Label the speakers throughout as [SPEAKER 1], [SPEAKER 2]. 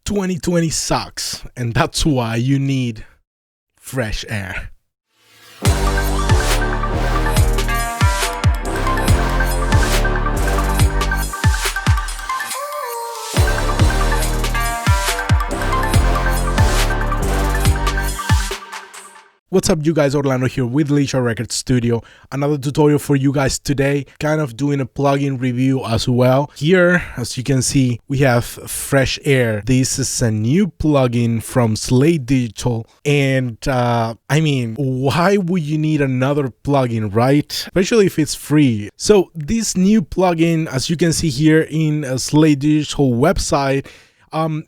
[SPEAKER 1] 2020 sucks, and that's why you need fresh air. What's up, you guys? Orlando here with Elisha Record Studio. Another tutorial for you guys today, kind of doing a plugin review as well. Here, as you can see, we have Fresh Air. This is a new plugin from Slate Digital. And I mean, why would you need another plugin, right? Especially if it's free. So this new plugin, as you can see here in a Slate Digital website,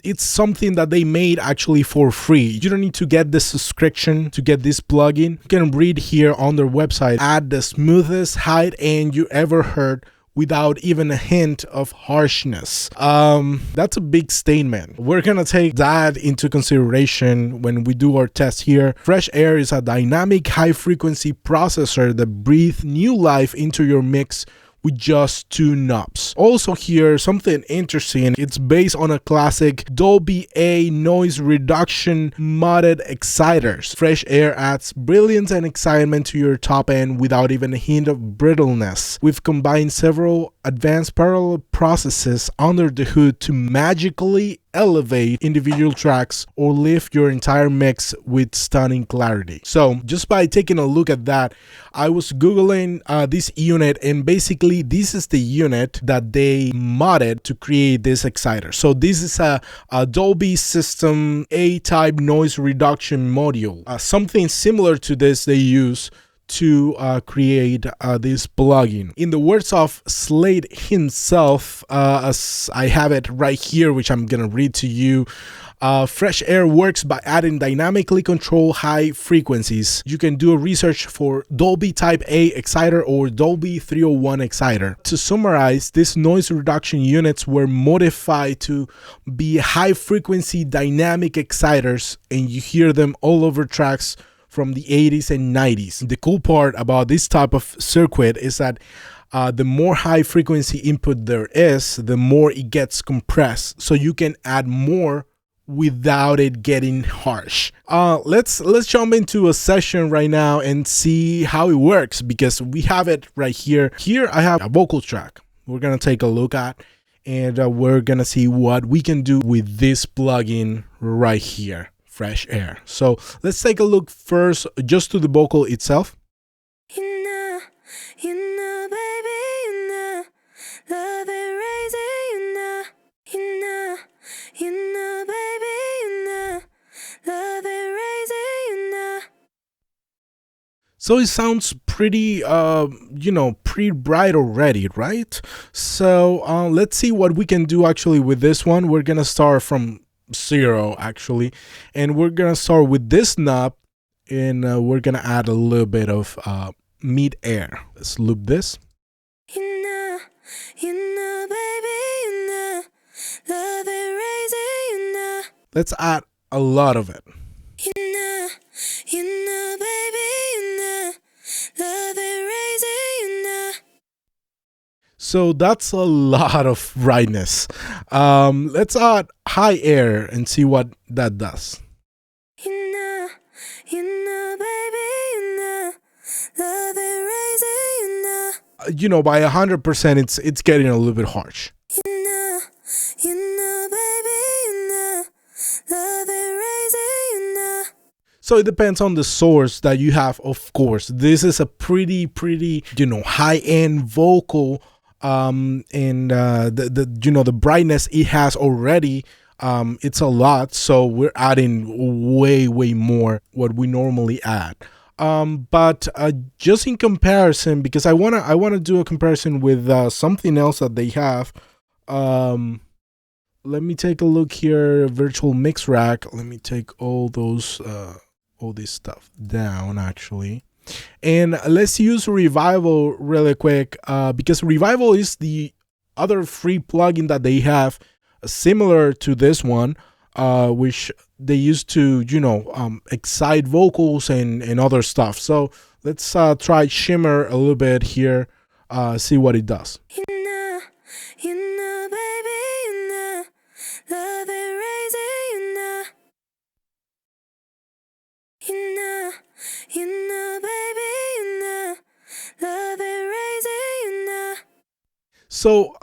[SPEAKER 1] it's something that they made actually for free. You don't need to get the subscription to get this plugin. You can read here on their website, add the smoothest high end you ever heard without even a hint of harshness. That's a big statement. We're gonna take that into consideration when we do our test here. Fresh Air is a dynamic high frequency processor that breathes new life into your mix with just 2 knobs. Also here, something interesting, it's based on a classic Dolby A noise reduction modded exciters. Fresh Air adds brilliance and excitement to your top end without even a hint of brittleness. We've combined several advanced parallel processes under the hood to magically elevate individual tracks or lift your entire mix with stunning clarity. So just by taking a look at that, I was Googling this unit, and basically this is the unit that they modded to create this exciter. So this is a Dolby System A-type noise reduction module. Something similar to this they use to create this plugin. In the words of Slate himself, as I have it right here, which I'm gonna read to you, Fresh Air works by adding dynamically controlled high frequencies. You can do a research for Dolby Type A exciter or Dolby 301 exciter. To summarize, these noise reduction units were modified to be high frequency dynamic exciters, and you hear them all over tracks from the 80s and 90s. The cool part about this type of circuit is that the more high frequency input there is, the more it gets compressed. So you can add more without it getting harsh. Let's jump into a session right now and see how it works, because we have it right here. Here I have a vocal track we're gonna take a look at, and we're gonna see what we can do with this plugin right here. Fresh Air. So let's take a look first just to the vocal itself.
[SPEAKER 2] You know, baby, you know, love it raising, you know, baby, you know, love it raising,
[SPEAKER 1] So it sounds pretty, pretty bright already, right? So let's see what we can do actually with this one. We're gonna start from 0 actually, and we're gonna start with this knob, and we're gonna add a little bit of mid air. Let's loop this.
[SPEAKER 2] You know, baby, you know, love it raising,
[SPEAKER 1] Let's add a lot of it.
[SPEAKER 2] you know, baby, you know, love it raising,
[SPEAKER 1] So that's a lot of brightness. Let's add high air and see what that does.
[SPEAKER 2] you know, baby, you know, love it raising,
[SPEAKER 1] By 100%, it's getting a little bit harsh.
[SPEAKER 2] you know, baby, you know, love it raising,
[SPEAKER 1] So it depends on the source that you have, of course. This is a pretty, high-end vocal, and the brightness it has already, it's a lot. So we're adding way more what we normally add. But just in comparison, because I wanna do a comparison with something else that they have. Let me take a look here. Virtual mix rack. Let me take all this stuff down actually, and let's use Revival really quick, because Revival is the other free plugin that they have similar to this one, which they used to excite vocals and other stuff. So let's try Shimmer a little bit here, see what it does.
[SPEAKER 2] you know, baby, you know, love it raising.
[SPEAKER 1] So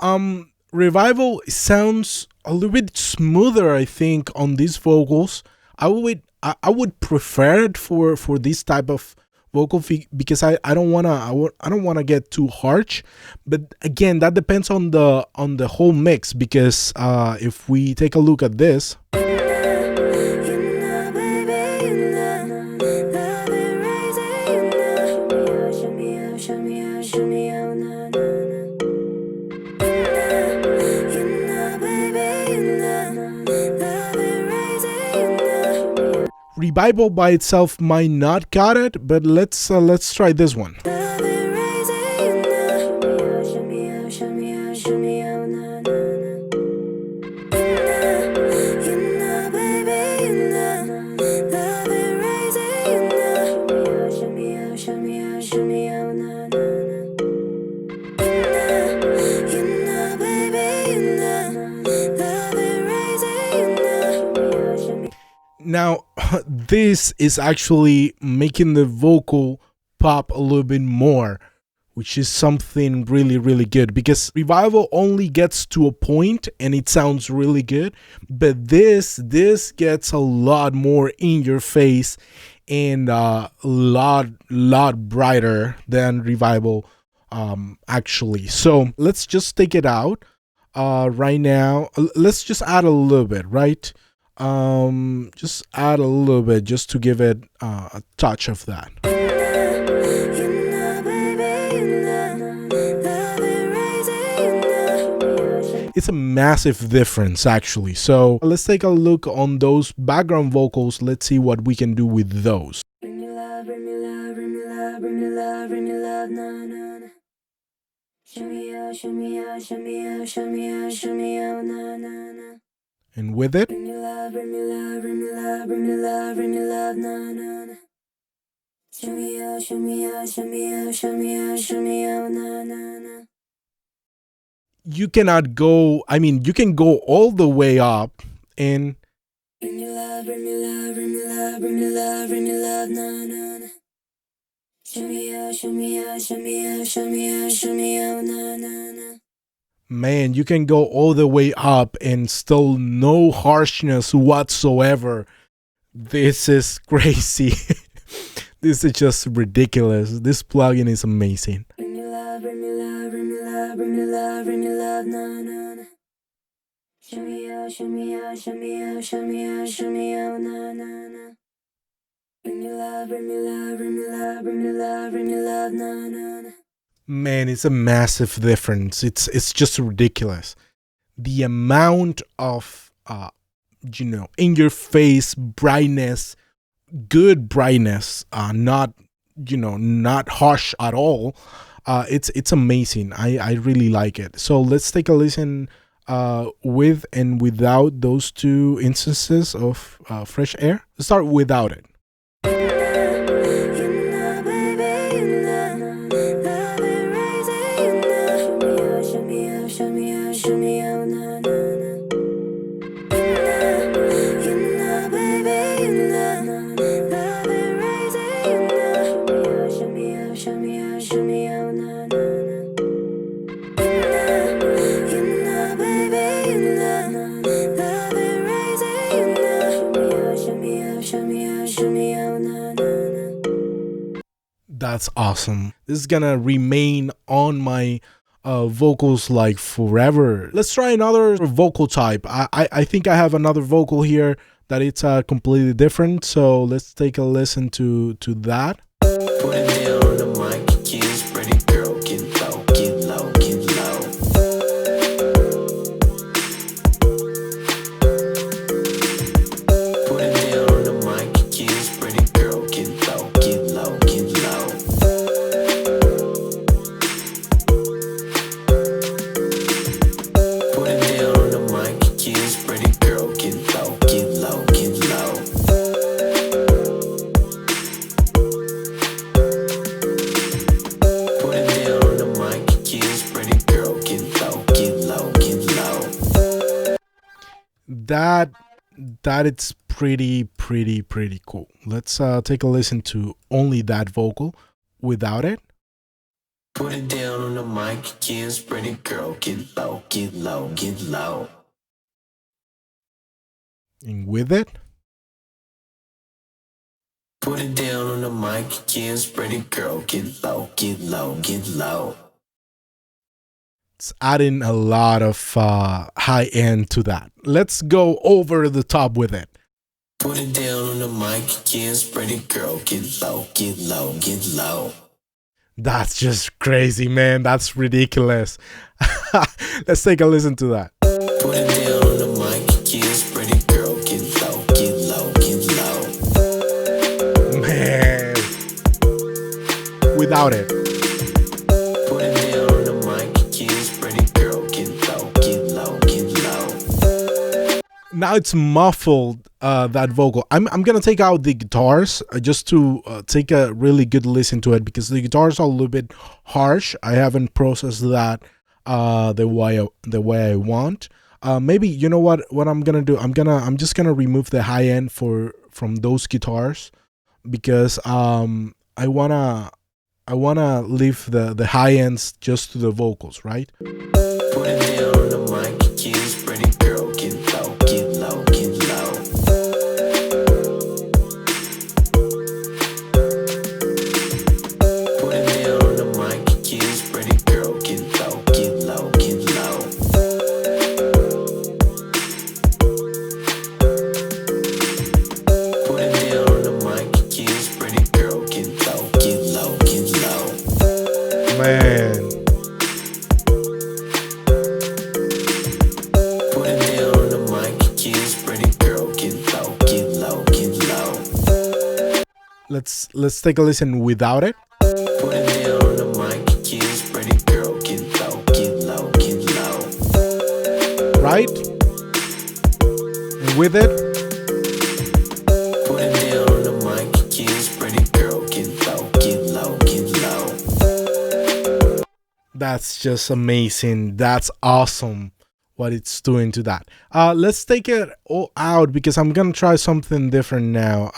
[SPEAKER 1] Revival sounds a little bit smoother, I think, on these vocals. I would prefer it for this type of because I don't wanna I don't wanna get too harsh, but again that depends on the whole mix because if we take a look at this. Revival by itself might not got it, but let's try this one. Now, this is actually making the vocal pop a little bit more, which is something really, really good because Revival only gets to a point and it sounds really good, but this gets a lot more in your face and a lot brighter than Revival actually. So let's just take it out right now. Let's just add a little bit, right? Just add a little bit just to give it a touch of that. It's a massive difference actually. So let's take a look on those background vocals. Let's see what we can do with those. And with it, you cannot go, I mean, you can go all the way up and man, you can go all the way up and still no harshness whatsoever. This is crazy. This is just ridiculous. This plugin is amazing. Man, it's a massive difference. It's just ridiculous. The amount of in your face brightness, good brightness, not not harsh at all. It's amazing. I really like it. So let's take a listen with and without those two instances of fresh air. Let's start without it. That's awesome. This is gonna remain on my vocals like forever. Let's try another vocal type. I think I have another vocal here that it's completely different. So let's take a listen to that. Putting me on the mic, kiss, pretty girl, get low, get low, get low. Putting me on the mic, kiss, pretty girl, get low, get low, get low. Putting me on the mic, kiss, pretty girl, get low, get low, get low. That it's pretty cool. Let's take a listen to only that vocal without it.
[SPEAKER 2] Put it down on the mic again, spread it, girl. Get low, get low, get low.
[SPEAKER 1] And with it,
[SPEAKER 2] put it down on the mic again, spread it, girl. Get low, get low, get low.
[SPEAKER 1] it's adding a lot of high end to that. Let's go over the top with it.
[SPEAKER 2] Put it down on the mic again, spread it, girl. Get low, get low, get low.
[SPEAKER 1] That's just crazy, man. That's ridiculous. Let's take a listen to that.
[SPEAKER 2] Put it down on the mic again, spread it, girl. Get low, get low, get low.
[SPEAKER 1] Man, without it.
[SPEAKER 2] Put it down on the mic again, spread it, girl. Get low, get low, get low.
[SPEAKER 1] Now it's muffled, that vocal. I'm gonna take out the guitars just to take a really good listen to it, because the guitars are a little bit harsh. I haven't processed that the way I want. Maybe, you know what I'm gonna do? I'm just gonna remove the high end from those guitars, because I wanna leave the high ends just to the vocals, right?
[SPEAKER 2] Put it down on the mic again, spread it, girl. Get low, get low, get low. Put it down on the mic again, spread it, girl. Get low, get low, get low. Put it down on the mic again, spread it, girl. Get low, get low, get low.
[SPEAKER 1] Man,
[SPEAKER 2] Put it down on the mic again, spread it, girl. Get low, get low, get low.
[SPEAKER 1] let's take a listen without it.
[SPEAKER 2] Put it down on the mic again, spread it, girl. Get low, get low, get low.
[SPEAKER 1] Right? And with it,
[SPEAKER 2] Put it down on the mic again, spread it, girl. Get low, get low, get low.
[SPEAKER 1] that's just amazing. That's awesome what it's doing to that. Let's take it all out, because I'm gonna try something different now.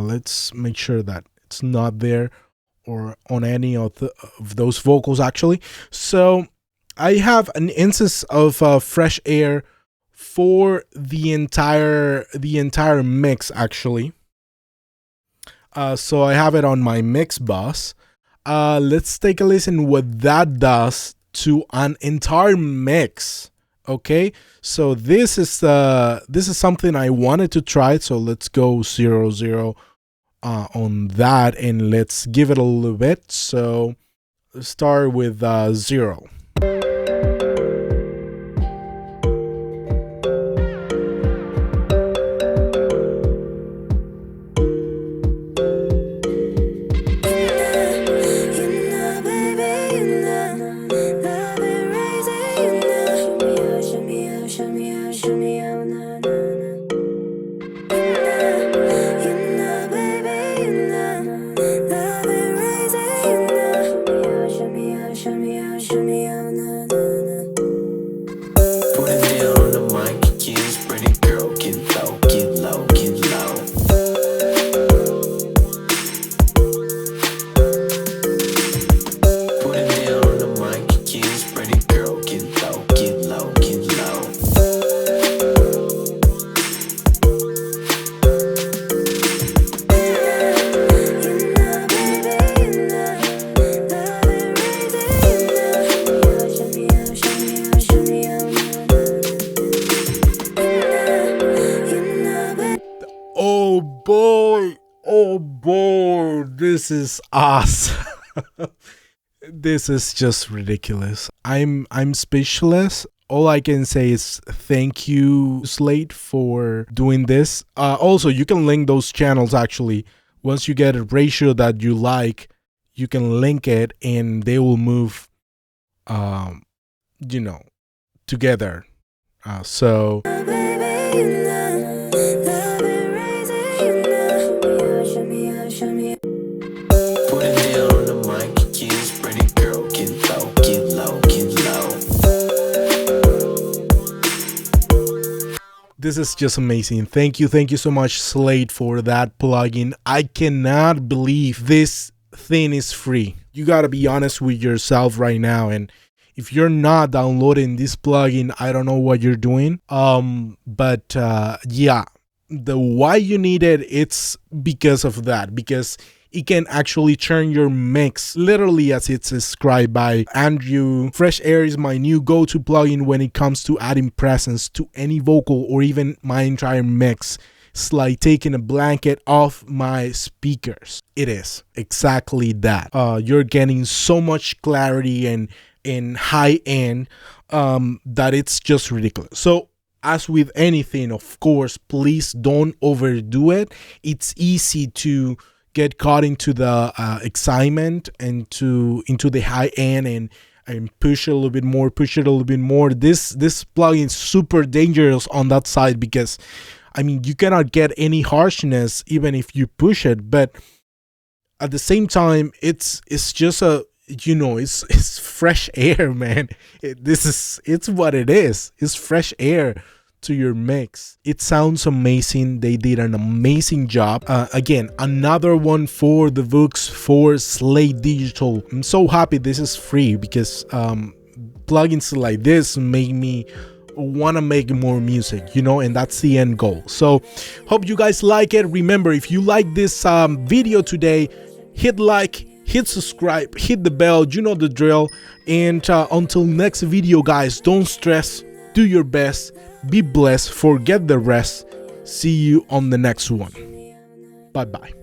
[SPEAKER 1] Let's make sure that it's not there or on any of those vocals actually. So I have an instance of fresh air for the entire mix actually. So I have it on my mix bus. Let's take a listen what that does to an entire mix. Okay, so this is something I wanted to try. So let's go 0-0 on that, and let's give it a little bit. So let's start with 0. Oh boy, this is awesome. This is just ridiculous. I'm speechless. All I can say is thank you, Slate, for doing this. Also, you can link those channels actually. Once you get a ratio that you like, you can link it and they will move, together. So this is just amazing. Thank you so much, Slate, for that plugin. I cannot believe this thing is free. you gotta be honest with yourself right now. And if you're not downloading this plugin, I don't know what you're doing. But yeah, the why you need it, it's because of that, because it can actually turn your mix literally as it's described by Andrew. Fresh Air is my new go-to plugin when it comes to adding presence to any vocal or even my entire mix. It's like taking a blanket off my speakers. It is exactly that. You're getting so much clarity and high end that it's just ridiculous. So as with anything, of course, please don't overdo it. It's easy to get caught into the excitement and into the high end and push it a little bit more, This plugin is super dangerous on that side, because I mean, you cannot get any harshness even if you push it, but at the same time, it's just it's fresh air, man. It's what it is. It's fresh air to your mix. It sounds amazing. They did an amazing job. Again, another one for the books for Slate Digital. I'm so happy this is free, because plugins like this make me want to make more music, and that's the end goal. So hope you guys like it. Remember, if you like this video today, hit like, hit subscribe, hit the bell, you know the drill. And until next video, guys, don't stress, do your best, be blessed, forget the rest. See you on the next one. Bye bye.